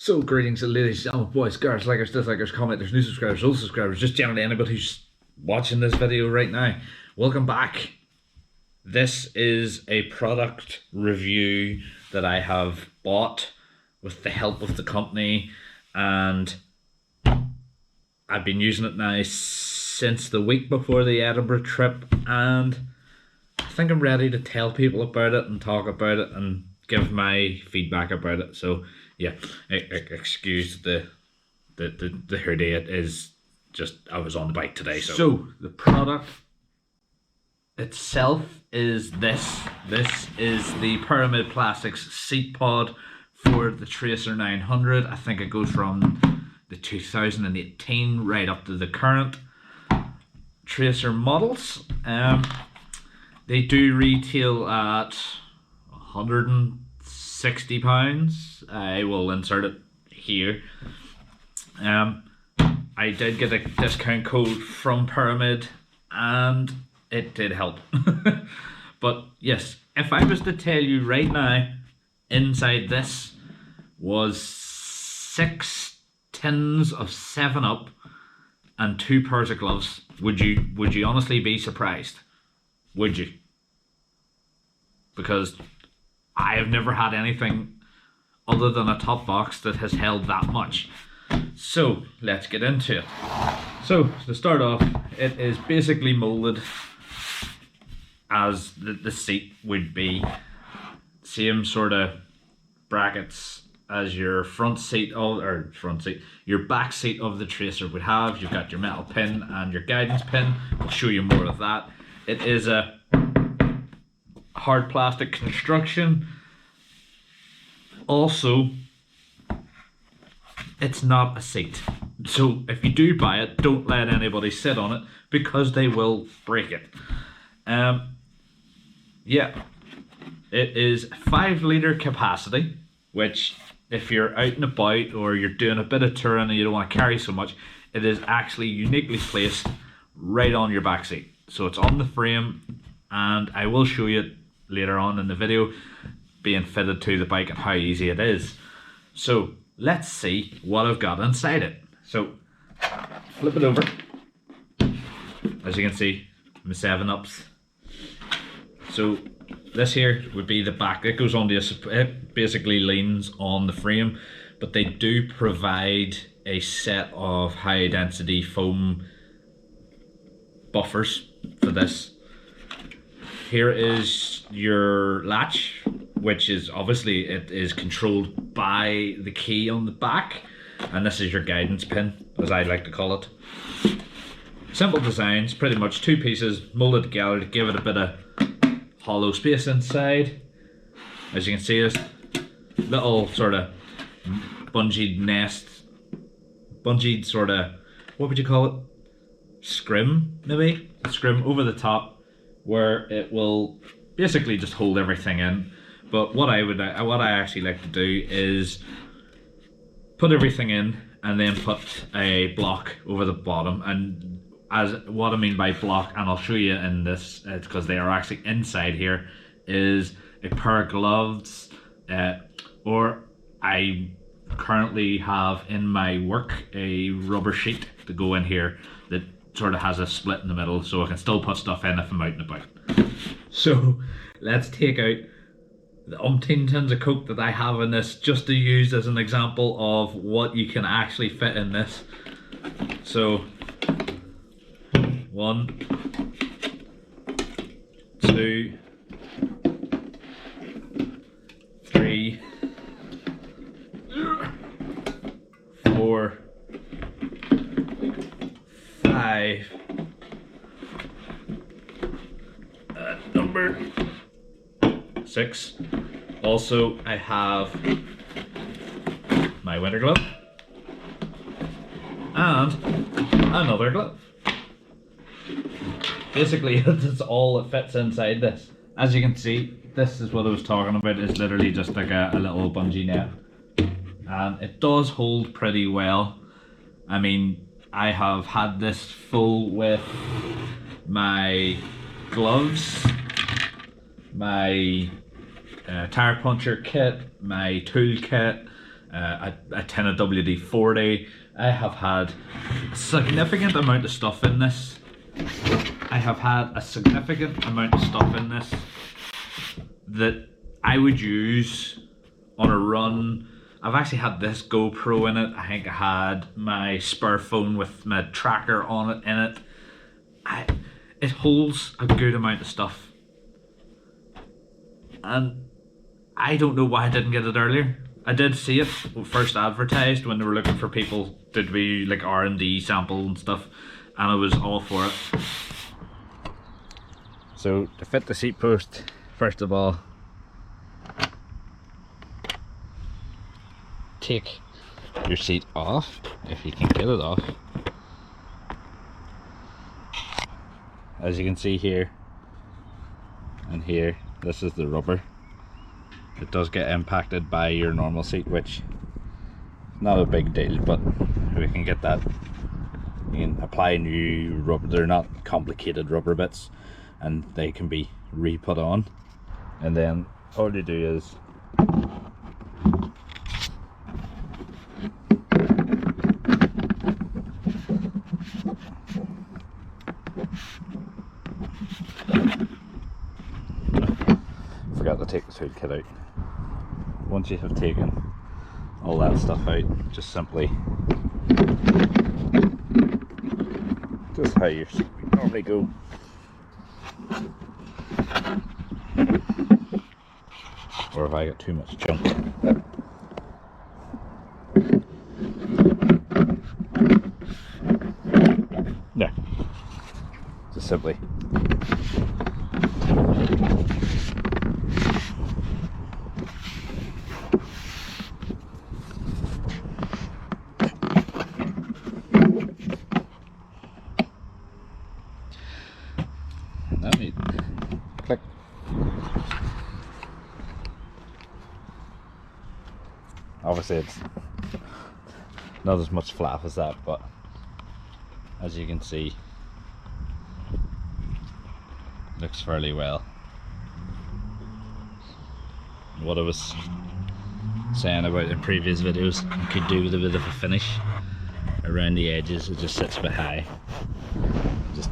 So greetings ladies, gentlemen, boys, girls, likers, dislikers, commenters, new subscribers, old subscribers, just generally anybody who's watching this video right now. Welcome back. This is a product review that I have bought with the help of the company, and I've been using it now since the week before the Edinburgh trip, and I think I'm ready to tell people about it and talk about it and give my feedback about it. So yeah, excuse the hoodie. It is just, I was on the bike today. So the product itself is this. This is the Pyramid Plastics seat pod for the Tracer 900. I think it goes from the 2018 right up to the current Tracer models. They do retail at £160. I will insert it here. I did get a discount code from Pyramid and it did help. But yes, if I was to tell you right now, inside this was 6 tins of 7-Up and 2 pairs of gloves, would you honestly be surprised? Would you? Because I have never had anything other than a top box that has held that much. So let's get into it. So to start off, it is basically molded as the seat would be. Same sort of brackets as your your back seat of the Tracer would have. You've got your metal pin and your guidance pin. I'll show you more of that. It is a hard plastic construction. Also, it's not a seat, so if you do buy it, don't let anybody sit on it because they will break it. Yeah, it is 5 litre capacity, which if you're out and about or you're doing a bit of touring and you don't want to carry so much, it is actually uniquely placed right on your back seat. So it's on the frame, and I will show you later on in the video being fitted to the bike and how easy it is. So let's see what I've got inside it. So flip it over. As you can see, my 7-Ups. So this here would be the back. It goes on to it basically leans on the frame, but they do provide a set of high density foam buffers for this. Here is your latch, which is obviously, it is controlled by the key on the back, and this is your guidance pin, as I like to call it. Simple designs, pretty much 2 pieces molded together to give it a bit of hollow space inside. As you can see, this little sort of bungeed sort of, what would you call it? Scrim, maybe? Scrim over the top, where it will basically just hold everything in. But what I actually like to do is put everything in and then put a block over the bottom. And as what I mean by block, and I'll show you in this, because they are actually inside here, is a pair of gloves, or I currently have in my work a rubber sheet to go in here that sort of has a split in the middle, so I can still put stuff in if I'm out and about. So let's take out the umpteen tins of Coke that I have in this, just to use as an example of what you can actually fit in this. So 1, 2, 3, 4, 5, number 6. Also, I have my winter glove and another glove. Basically, that's all that fits inside this. As you can see, this is what I was talking about. It's literally just like a little bungee net, and it does hold pretty well. I mean, I have had this full with my gloves, my tire puncture kit, my tool kit, a tin of WD-40. I have had a significant amount of stuff in this. That I would use on a run. I've actually had this GoPro in it. I think I had my spare phone with my tracker on it in it. It holds a good amount of stuff. And I don't know why I didn't get it earlier. I did see it first advertised when they were looking for people to do like R&D sample and stuff, and I was all for it. So to fit the seat post, first of all, take your seat off, if you can get it off. As you can see here and here, this is the rubber. It does get impacted by your normal seat, which is not a big deal, but we can get that. You can apply new rubber. They're not complicated rubber bits, and they can be re-put on. And then all you do is forgot to take the toolkit out. Once you have taken all that stuff out, just simply just how your seat would normally go. Or if I got too much junk. No. Just simply click. Obviously it's not as much flap as that, but as you can see, looks fairly well. What I was saying about in previous videos, you could do with a bit of a finish around the edges. It just sits a bit high. Just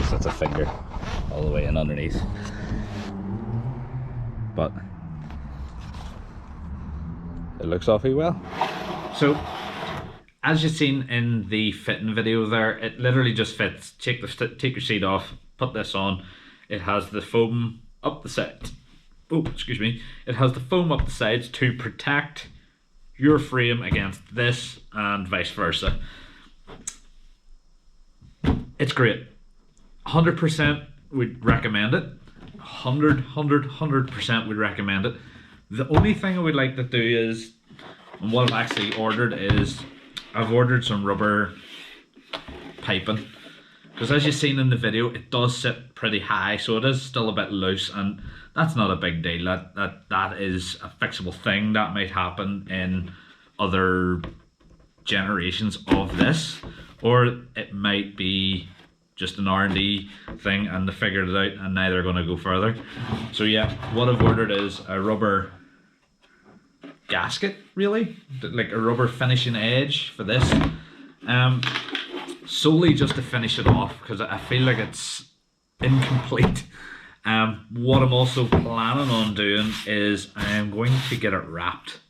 sets a finger all the way in underneath. But it looks awfully well. So, as you've seen in the fitting video there, it literally just fits. Take your seat off, put this on. It has the foam up the sides. Oh, excuse me. It has the foam up the sides to protect your frame against this and vice versa. It's great. 100% would recommend it. 100% would recommend it. The only thing I would like to do is, and what I've actually ordered is, I've ordered some rubber piping, because as you've seen in the video, it does sit pretty high, so it is still a bit loose, and that's not a big deal. That is a fixable thing that might happen in other generations of this, or it might be just an R&D thing and they figured it out and now they're going to go further. So yeah, what I've ordered is a rubber gasket, really, like a rubber finishing edge for this, solely just to finish it off because I feel like it's incomplete. What I'm also planning on doing is I am going to get it wrapped.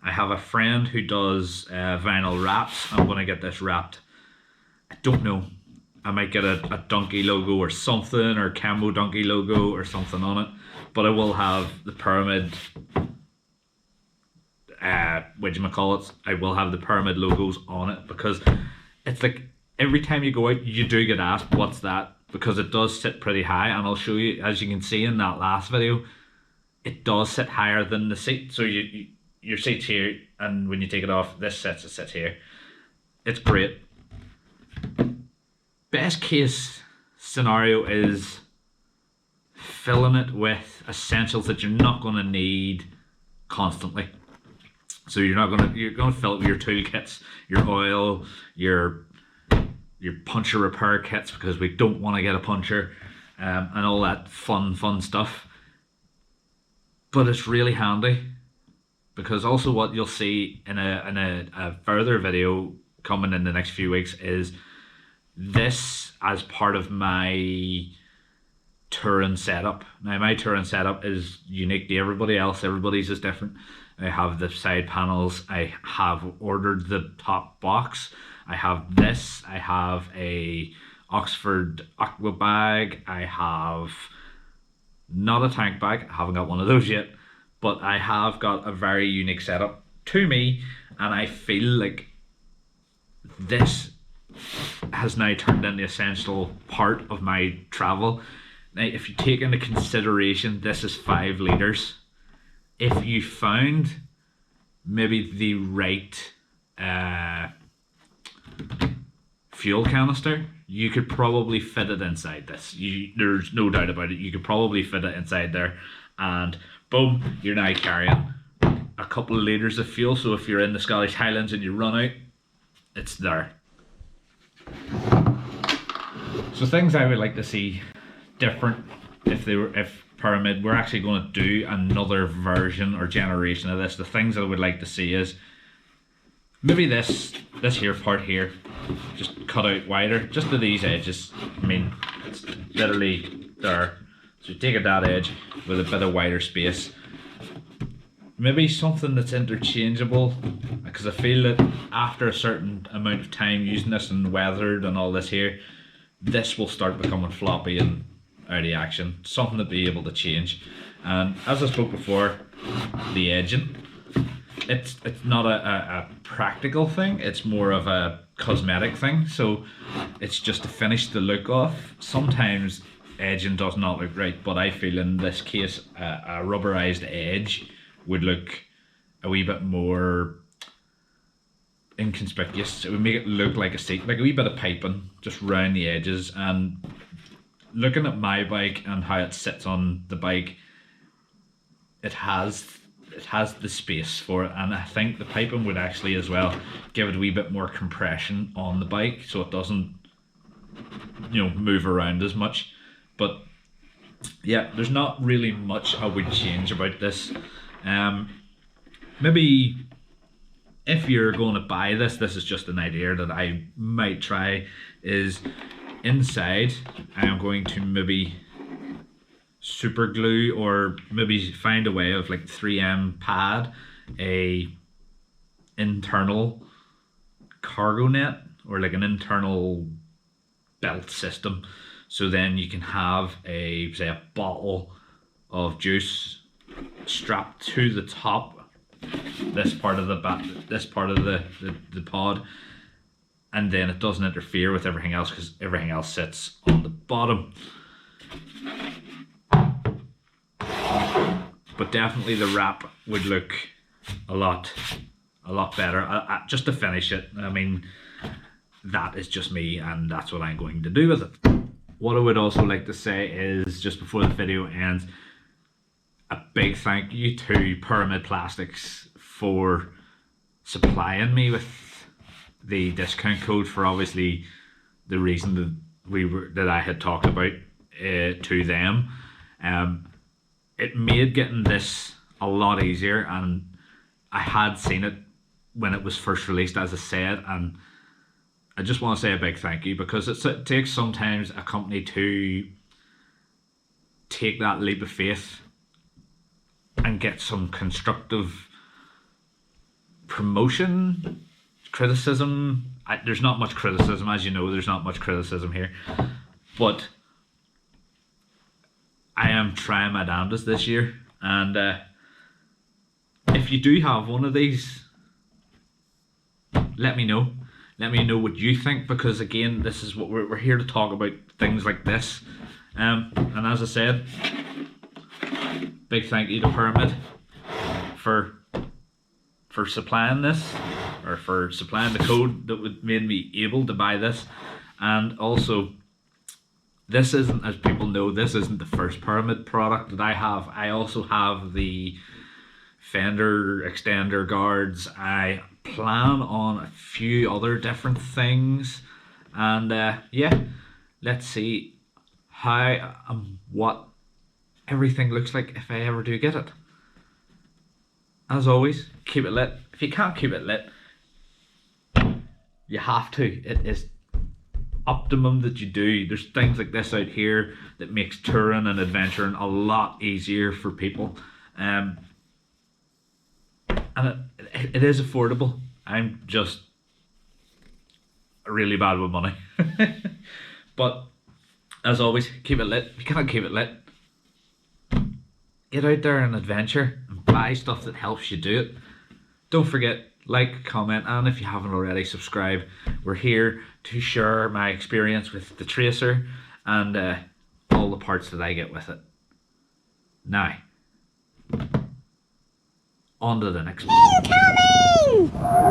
I have a friend who does vinyl wraps. I'm going to get this wrapped. I don't know. I might get a donkey logo or something, or Camo donkey logo or something on it. But I will have the pyramid, whatchamacallit, I will have the pyramid logos on it, because it's like every time you go out, you do get asked, what's that? Because it does sit pretty high, and I'll show you, as you can see in that last video, it does sit higher than the seat. So your seat's here, and when you take it off, it sits here. It's great. Best case scenario is filling it with essentials that you're not going to need constantly. So you're going to fill it with your toolkits, your oil, your puncture repair kits, because we don't want to get a puncture, and all that fun stuff. But it's really handy. because also what you'll see in a further video coming in the next few weeks is this as part of my touring setup. Now my touring setup is unique to everybody else. Everybody's is different. I have the side panels. I have ordered the top box. I have this. I have a Oxford aqua bag. I have not a tank bag. I haven't got one of those yet. But I have got a very unique setup to me, and I feel like this has now turned into an essential part of my travel. Now, if you take into consideration this is 5 litres, if you found maybe the right fuel canister, you could probably fit it inside this. There's no doubt about it. You could probably fit it inside there, and boom, you're now carrying a couple of litres of fuel. So if you're in the Scottish Highlands and you run out, it's there. So things I would like to see different if Pyramid were actually going to do another version or generation of this. The things I would like to see is maybe this here part here just cut out wider, just to these edges. I mean, it's literally there. So you take a that edge with a bit of wider space. Maybe something that's interchangeable, because I feel that after a certain amount of time using this and weathered and all this here, this will start becoming floppy and out of action. Something to be able to change. And as I spoke before, the edging, it's not a practical thing, it's more of a cosmetic thing. So it's just to finish the look off. Sometimes edging does not look right, but I feel in this case a rubberized edge would look a wee bit more inconspicuous. It would make it look like a seat, like a wee bit of piping just round the edges. And looking at my bike and how it sits on the bike, it has the space for it, and I think the piping would actually as well give it a wee bit more compression on the bike, so it doesn't, you know, move around as much. But yeah, there's not really much I would change about this. Maybe if you're going to buy this is just an idea that I might try, is inside I am going to maybe super glue, or maybe find a way of like 3M pad a internal cargo net, or like an internal belt system, so then you can have a, say, a bottle of juice strapped to the top, this part of the pod, and then it doesn't interfere with everything else because everything else sits on the bottom. But definitely the wrap would look a lot better. Just to finish it, I mean, that is just me, and that's what I'm going to do with it. What I would also like to say is, just before the video ends, a big thank you to Pyramid Plastics for supplying me with the discount code for obviously the reason that I had talked about to them. It made getting this a lot easier, and I had seen it when it was first released, as I said, and I just want to say a big thank you, because it takes sometimes a company to take that leap of faith and get some constructive promotion, criticism. There's not much criticism, as you know, there's not much criticism here, but I am trying my damnedest this year. And if you do have one of these, let me know. Let me know what you think, because again, this is what we're here to talk about, things like this. And as I said, big thank you to Pyramid for supplying this, or for supplying the code that would made me able to buy this. And also, this isn't, as people know, this isn't the first Pyramid product that I have. I also have the fender extender guards. I plan on a few other different things, and yeah, let's see how what everything looks like if I ever do get it. as always, keep it lit. If you can't keep it lit, you have to. It is optimum that you do. There's things like this out here that makes touring and adventuring a lot easier for people. And it is affordable. I'm just really bad with money. But as always, keep it lit. If you can't keep it lit, get out there and adventure and buy stuff that helps you do it. Don't forget, like, comment, and if you haven't already, subscribe. We're here to share my experience with the Tracer and all the parts that I get with it. Now, on to the next one. Incoming!